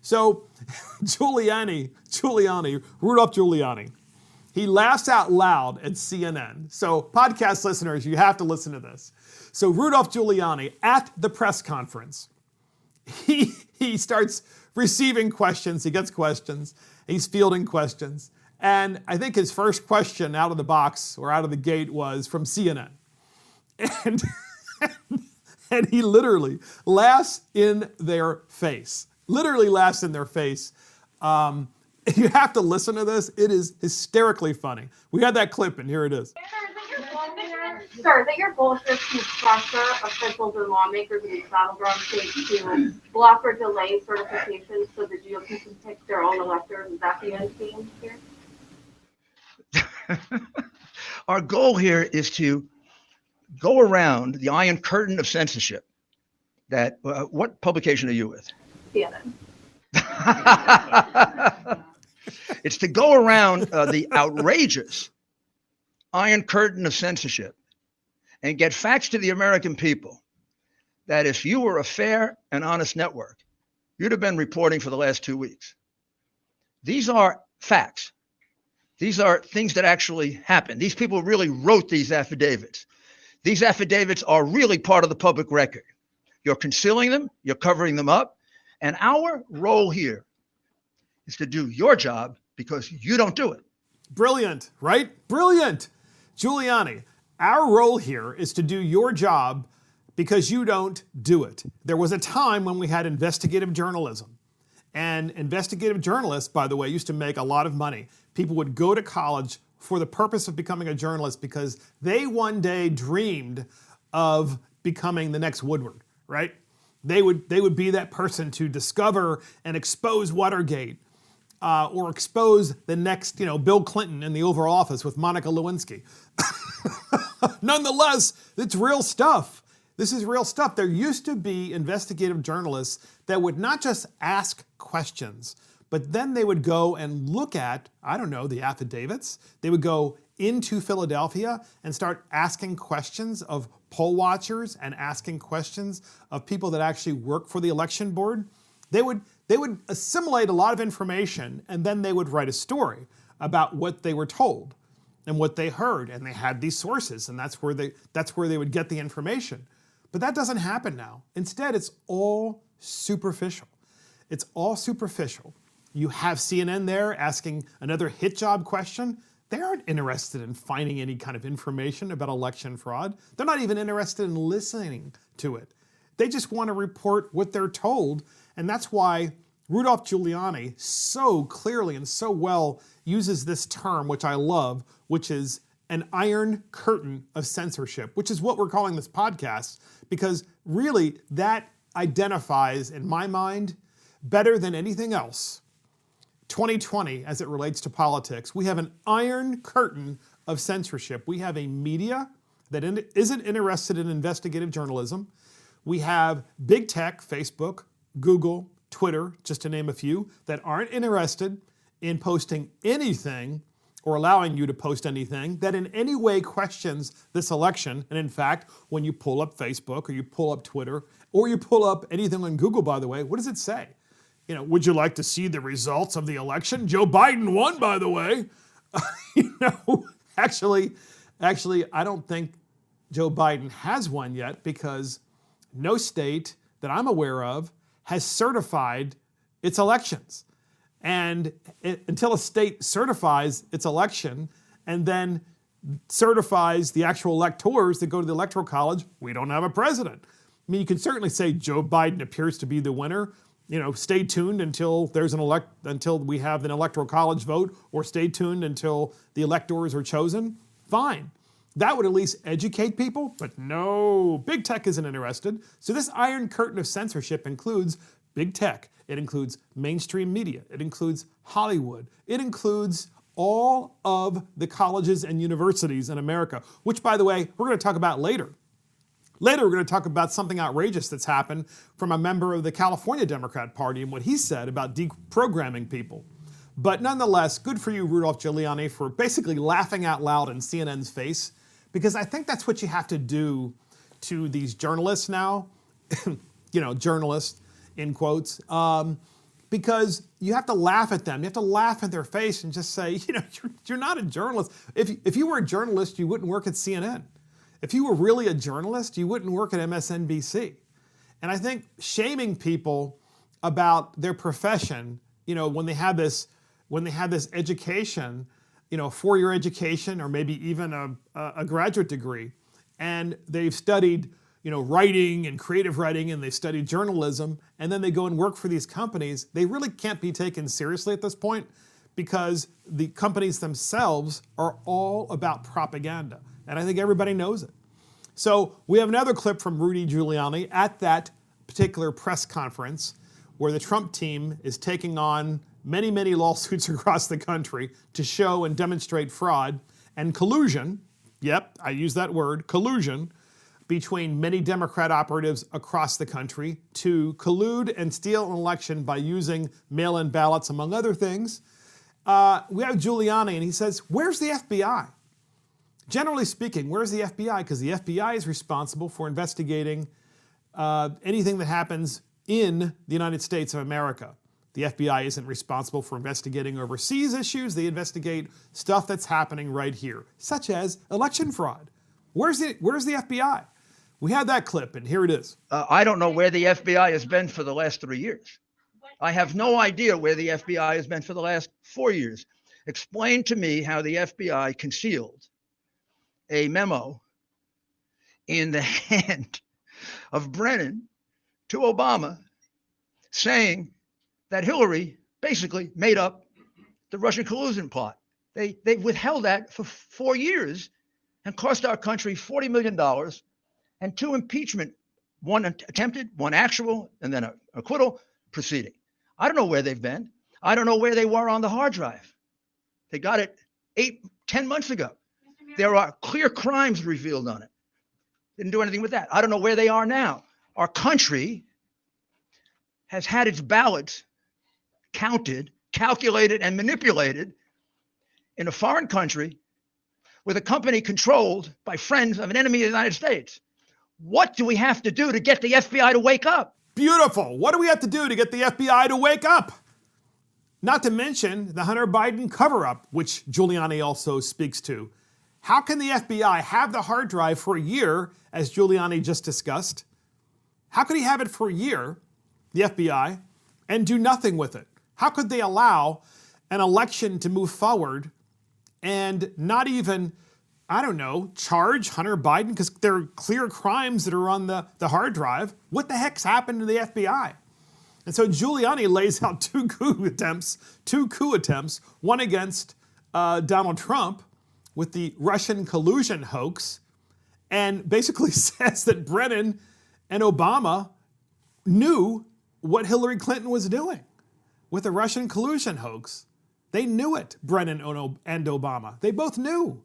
So Rudolph Giuliani, he laughs out loud at CNN. So podcast listeners, you have to listen to this. So Rudolph Giuliani at the press conference, he starts receiving questions. He gets questions. He's fielding questions. And I think his first question out of the box or out of the gate was from CNN. And, and he literally laughs in their face. Literally laughs in their face. You have to listen to this. It is hysterically funny. We had that clip, and here it is. Sir, is it your goal here to pressure officials and lawmakers in these battleground states to block or delay certification so the GOP can pick their own electors? Is that the end game here? Our goal here is to go around the Iron Curtain of censorship. That what publication are you with? CNN. It's to go around the outrageous Iron Curtain of censorship and get facts to the American people that if you were a fair and honest network, you'd have been reporting for the last 2 weeks. These are facts. These are things that actually happened. These people really wrote these affidavits. These affidavits are really part of the public record. You're concealing them, you're covering them up, and our role here is to do your job because you don't do it. Brilliant, right? Brilliant. Giuliani, our role here is to do your job because you don't do it. There was a time when we had investigative journalism. And investigative journalists, by the way, used to make a lot of money. People would go to college for the purpose of becoming a journalist because they one day dreamed of becoming the next Woodward, right? They would be that person to discover and expose Watergate, or expose the next, Bill Clinton in the Oval Office with Monica Lewinsky. Nonetheless, it's real stuff. This is real stuff. There used to be investigative journalists that would not just ask questions, but then they would go and look at, the affidavits. They would go into Philadelphia and start asking questions of poll watchers and asking questions of people that actually work for the election board. They would assimilate a lot of information, and then they would write a story about what they were told and what they heard, and they had these sources, and that's where they would get the information. But that doesn't happen now. Instead, it's all superficial. It's all superficial. You have CNN there asking another hit job question. They aren't interested in finding any kind of information about election fraud. They're not even interested in listening to it. They just want to report what they're told. And that's why Rudolph Giuliani so clearly and so well uses this term, which I love, which is an iron curtain of censorship, which is what we're calling this podcast, because really that identifies, in my mind, better than anything else, 2020 as it relates to politics. We have an iron curtain of censorship. We have a media that isn't interested in investigative journalism. We have big tech, Facebook, Google, Twitter, just to name a few, that aren't interested in posting anything or allowing you to post anything that in any way questions this election. And in fact, when you pull up Facebook or you pull up Twitter or you pull up anything on Google, by the way, what does it say? Would you like to see the results of the election? Joe Biden won, by the way. Actually, I don't think Joe Biden has won yet because no state that I'm aware of has certified its elections. And until a state certifies its election and then certifies the actual electors that go to the Electoral College, we don't have a president. I mean, you can certainly say Joe Biden appears to be the winner. Stay tuned until until we have an Electoral College vote, or stay tuned until the electors are chosen. Fine. That would at least educate people, but no, big tech isn't interested. So this iron curtain of censorship includes big tech. It includes mainstream media. It includes Hollywood. It includes all of the colleges and universities in America, which, by the way, we're going to talk about later. Later, we're going to talk about something outrageous that's happened from a member of the California Democrat Party and what he said about deprogramming people. But nonetheless, good for you, Rudolph Giuliani, for basically laughing out loud in CNN's face, because I think that's what you have to do to these journalists now, journalists in quotes. because you have to laugh at them. You have to laugh at their face and just say, you're not a journalist. If you were a journalist, you wouldn't work at CNN. If you were really a journalist, you wouldn't work at MSNBC. And I think shaming people about their profession, when they have this education, a 4-year education or maybe even a graduate degree, and they've studied writing and creative writing, and they studied journalism, and then they go and work for these companies, they really can't be taken seriously at this point because the companies themselves are all about propaganda. And I think everybody knows it. So we have another clip from Rudy Giuliani at that particular press conference where the Trump team is taking on many, many lawsuits across the country to show and demonstrate fraud and collusion. Yep, I use that word, collusion, between many Democrat operatives across the country to collude and steal an election by using mail-in ballots, among other things. We have Giuliani, and he says, where's the FBI? Generally speaking, where's the FBI? Because the FBI is responsible for investigating anything that happens in the United States of America. The FBI isn't responsible for investigating overseas issues. They investigate stuff that's happening right here, such as election fraud. Where's the FBI? We had that clip, and here it is. I don't know where the FBI has been for the last 3 years. I have no idea where the FBI has been for the last 4 years. Explain to me how the FBI concealed a memo in the hand of Brennan to Obama saying that Hillary basically made up the Russian collusion plot. They withheld that for 4 years and cost our country $40 million and 2 impeachment, one attempted, one actual, and then an acquittal proceeding. I don't know where they've been. I don't know where they were on the hard drive. They got it 10 months ago. There are clear crimes revealed on it. Didn't do anything with that. I don't know where they are now. Our country has had its ballots counted, calculated, and manipulated in a foreign country with a company controlled by friends of an enemy of the United States. What do we have to do to get the FBI to wake up? Beautiful. What do we have to do to get the FBI to wake up? Not to mention the Hunter Biden cover-up, which Giuliani also speaks to. How can the FBI have the hard drive for a year, as Giuliani just discussed? How could he have it for a year, the FBI, and do nothing with it? How could they allow an election to move forward and not even, charge Hunter Biden because there are clear crimes that are on the hard drive? What the heck's happened to the FBI? And so Giuliani lays out two coup attempts, one against Donald Trump with the Russian collusion hoax, and basically says that Brennan and Obama knew what Hillary Clinton was doing with the Russian collusion hoax. They knew it, Brennan and Obama. They both knew.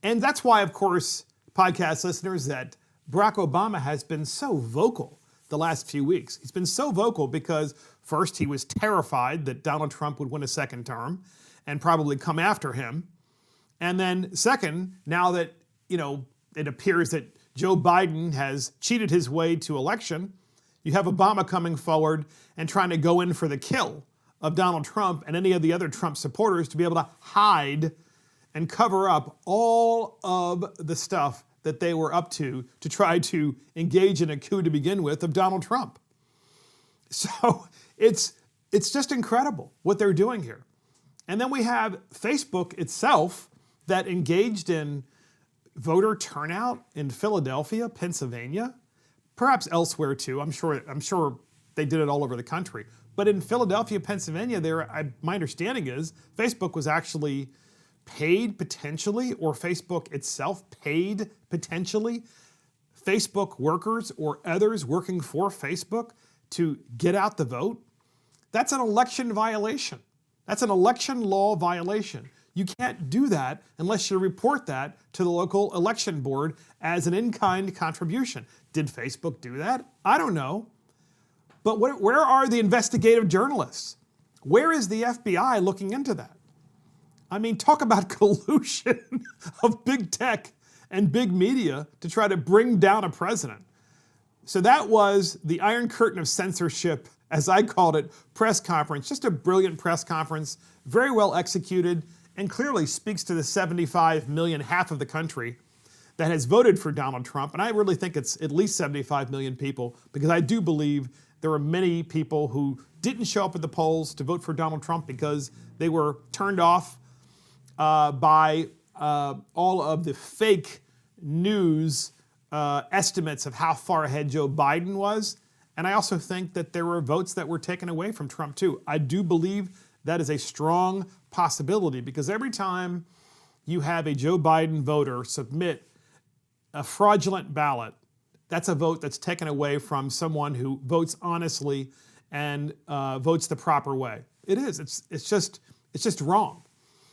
And that's why, of course, podcast listeners, that Barack Obama has been so vocal the last few weeks. He's been so vocal because first he was terrified that Donald Trump would win a second term and probably come after him. And then second, now that, it appears that Joe Biden has cheated his way to election, you have Obama coming forward and trying to go in for the kill of Donald Trump and any of the other Trump supporters to be able to hide and cover up all of the stuff that they were up to try to engage in a coup to begin with of Donald Trump. So it's just incredible what they're doing here. And then we have Facebook itself that engaged in voter turnout in Philadelphia, Pennsylvania, perhaps elsewhere too. I'm sure they did it all over the country. But in Philadelphia, Pennsylvania, my understanding is Facebook was actually paid potentially, or Facebook itself paid potentially, Facebook workers or others working for Facebook to get out the vote. That's an election violation. That's an election law violation. You can't do that unless you report that to the local election board as an in-kind contribution. Did Facebook do that? I don't know. But where are the investigative journalists? Where is the FBI looking into that? I mean, talk about collusion of big tech and big media to try to bring down a president. So that was the Iron Curtain of censorship as I called it, press conference. Just a brilliant press conference, very well executed, and clearly speaks to the 75 million, half of the country, that has voted for Donald Trump. And I really think it's at least 75 million people, because I do believe there were many people who didn't show up at the polls to vote for Donald Trump because they were turned off by all of the fake news estimates of how far ahead Joe Biden was. And I also think that there were votes that were taken away from Trump too. I do believe that is a strong possibility, because every time you have a Joe Biden voter submit a fraudulent ballot, that's a vote that's taken away from someone who votes honestly and votes the proper way. It is. It's just wrong.